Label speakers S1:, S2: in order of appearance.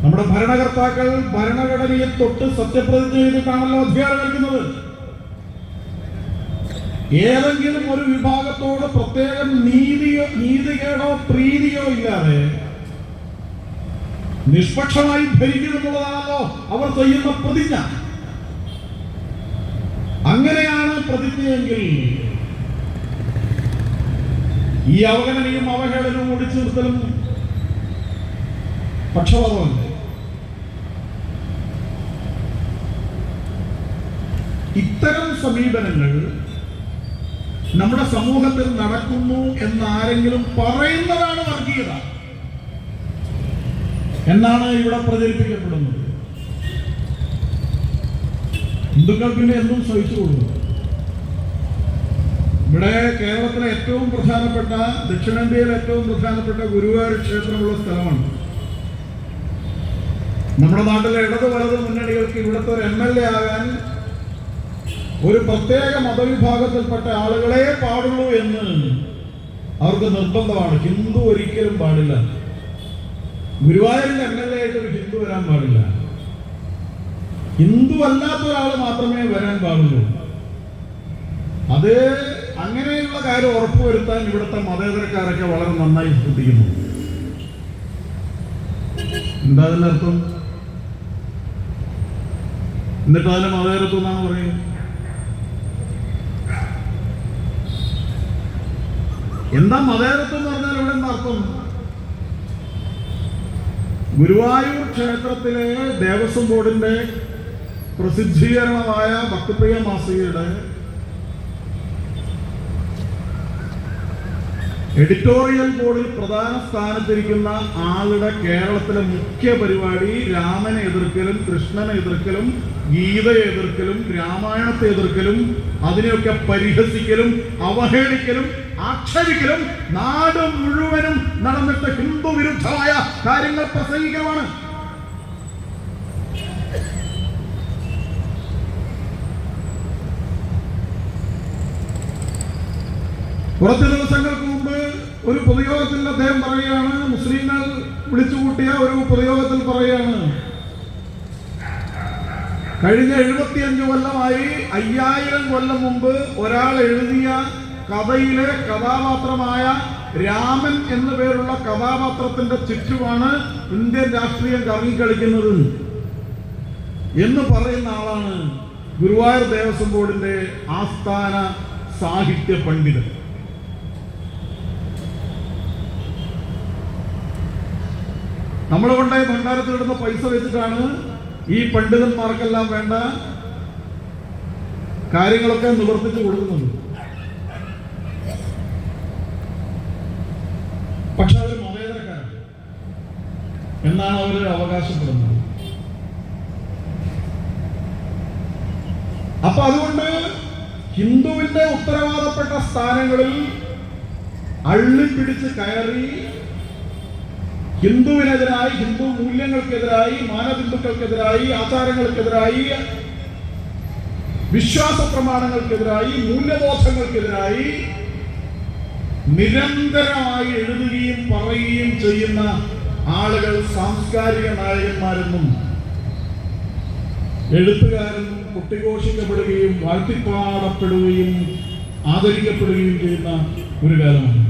S1: നമ്മുടെ ഭരണകർത്താക്കൾ ഭരണഘടനയെ തൊട്ട് സത്യപ്രതിജ്ഞ ചെയ്തിട്ടാണല്ലോ അധികാരം നൽകുന്നത്. ഏതെങ്കിലും ഒരു വിഭാഗത്തോട് പ്രത്യേകം നീതികേടോ പ്രീതിയോ ഇല്ലാതെ നിഷ്പക്ഷമായി ഭരിക്കുമെന്നുള്ളതാണല്ലോ അവർ ചെയ്യുന്ന പ്രതിജ്ഞ. അങ്ങനെയാണ് പ്രതിജ്ഞയെങ്കിൽ ഈ അവഗണനയും അവഹേളനവും ഒടിച്ചു നിർത്തലും പക്ഷപാതമല്ലേ? ഇത്തരം സമീപനങ്ങൾ നമ്മുടെ സമൂഹത്തിൽ നടക്കുന്നു എന്നാരെങ്കിലും പറയുന്നതാണ് വർഗീയത എന്നാണ് ഇവിടെ പ്രചരിപ്പിക്കപ്പെടുന്നത്. ഹിന്ദുക്കൾ പിന്നെ എന്തും സഹിച്ചുകൊള്ളുന്നു. ഇവിടെ കേരളത്തിലെ ഏറ്റവും പ്രധാനപ്പെട്ട, ദക്ഷിണേന്ത്യയിലെ ഏറ്റവും പ്രധാനപ്പെട്ട ഗുരുവായൂർ ക്ഷേത്രമുള്ള സ്ഥലമാണ്. നമ്മുടെ നാട്ടിലെ ഇടത് വലത് മുന്നണികൾക്ക് ഇവിടുത്തെ ഒരു MLA ആകാൻ ഒരു പ്രത്യേക മതവിഭാഗത്തിൽപ്പെട്ട ആളുകളെ പാടുള്ളൂ എന്ന് അവർക്ക് നിർബന്ധമാണ്. ഹിന്ദു ഒരിക്കലും പാടില്ല. ഗുരുവായൂരിന്റെ MLA ആയിട്ട് ഒരു ഹിന്ദു വരാൻ പാടില്ല. ഹിന്ദു അല്ലാത്ത ഒരാൾ മാത്രമേ വരാൻ പാടുള്ളൂ. അത് അങ്ങനെയുള്ള കാര്യം ഉറപ്പുവരുത്താൻ ഇവിടുത്തെ മതേതരക്കാരൊക്കെ വളരെ നന്നായി ശ്രദ്ധിക്കുന്നു. എന്താ അതിന്റെ അർത്ഥം? എന്നിട്ട് അതിന് മതേതരത്വം എന്നാണ് പറയുന്നത്. എന്താ മതേതരത്വം എന്ന് പറഞ്ഞാൽ ഇവിടെ എന്താ അർത്ഥം? ഗുരുവായൂർ ക്ഷേത്രത്തിലെ ദേവസ്വം ബോർഡിന്റെ പ്രസിദ്ധീകരണമായ ഭക്തിപ്രിയ മാസികയുടെ എഡിറ്റോറിയൽ ബോർഡിൽ പ്രധാന സ്ഥാനത്തിരിക്കുന്ന ആളുടെ കേരളത്തിലെ മുഖ്യ പരിപാടി രാമനെ എതിർക്കലും കൃഷ്ണനെ എതിർക്കലും ഗീതയെ എതിർക്കലും രാമായണത്തെ എതിർക്കലും അതിനെയൊക്കെ പരിഹസിക്കലും അവഹേളിക്കലും ആക്ഷേപിക്കലും നാട് മുഴുവനും നടന്നിട്ട് ഹിന്ദു വിരുദ്ധമായ കാര്യങ്ങൾ പ്രസംഗിക്കലുമാണ്. കുറച്ച് ദിവസങ്ങൾക്ക് മുമ്പ് ഒരു പൊതുയോഗത്തിൽ അദ്ദേഹം പറയുകയാണ്, മുസ്ലിങ്ങൾ വിളിച്ചുകൂട്ടിയ ഒരു പൊതുയോഗത്തിൽ പറയുകയാണ്, കഴിഞ്ഞ 75 കൊല്ലമായി 5000 കൊല്ലം മുമ്പ് ഒരാൾ എഴുതിയ കഥയിലെ കഥാപാത്രമായ രാമൻ എന്നു പേരുള്ള കഥാപാത്രത്തിന്റെ ചുറ്റുമാണ് ഇന്ത്യൻ രാഷ്ട്രീയം കറങ്ങിക്കളിക്കുന്നത് എന്ന് പറയുന്ന ആളാണ് ഗുരുവായൂർ ദേവസ്വം ബോർഡിന്റെ ആസ്ഥാന സാഹിത്യ പണ്ഡിതൻ. നമ്മൾ കൊണ്ടായി ഭണ്ഡാരത്തിലിടുന്ന പൈസ വെച്ചിട്ടാണ് ഈ പണ്ഡിതന്മാർക്കെല്ലാം വേണ്ട കാര്യങ്ങളൊക്കെ നിവർത്തിച്ചു കൊടുക്കുന്നത്. പക്ഷെ അവർ മതേതരക്കാരാണ് എന്നാണ് അവർ അവകാശപ്പെടുന്നത്. അപ്പൊ അതുകൊണ്ട് ഹിന്ദുവിന്റെ ഉത്തരവാദപ്പെട്ട സ്ഥാനങ്ങളിൽ അള്ളിപ്പിടിച്ച് കയറി ഹിന്ദുവിനെതിരായി, ഹിന്ദു മൂല്യങ്ങൾക്കെതിരായി, മാനബിന്ദുക്കൾക്കെതിരായി, ആചാരങ്ങൾക്കെതിരായി, വിശ്വാസ പ്രമാണങ്ങൾക്കെതിരായി, മൂല്യബോധങ്ങൾക്കെതിരായി നിരന്തരമായി എഴുതുകയും പറയുകയും ചെയ്യുന്ന ആളുകൾ സാംസ്കാരിക നായകന്മാരെന്നും എഴുത്തുകാരെന്നും കൊട്ടിഘോഷിക്കപ്പെടുകയും വാഴ്ത്തിപ്പാടപ്പെടുകയും ആദരിക്കപ്പെടുകയും ചെയ്യുന്ന ഒരു കാലമാണ്.